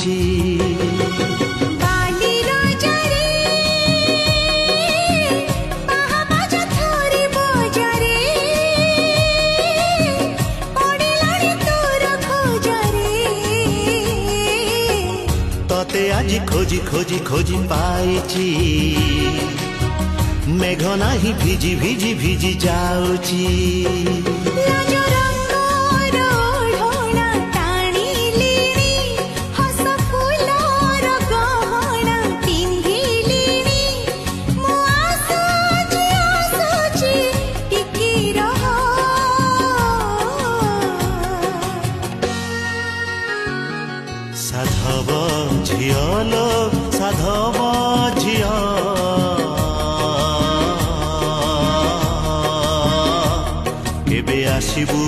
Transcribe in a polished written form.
ପାଇଛି। ততে আজি খোঁজি খোঁজি খোঁজি পাইছি। মেঘ নাহি ভিজি ভিজি ভিজি যাଉଛି। সাধব ঝিଅ ଲୋ সাধব ঝিଅ, কেবে আসিবু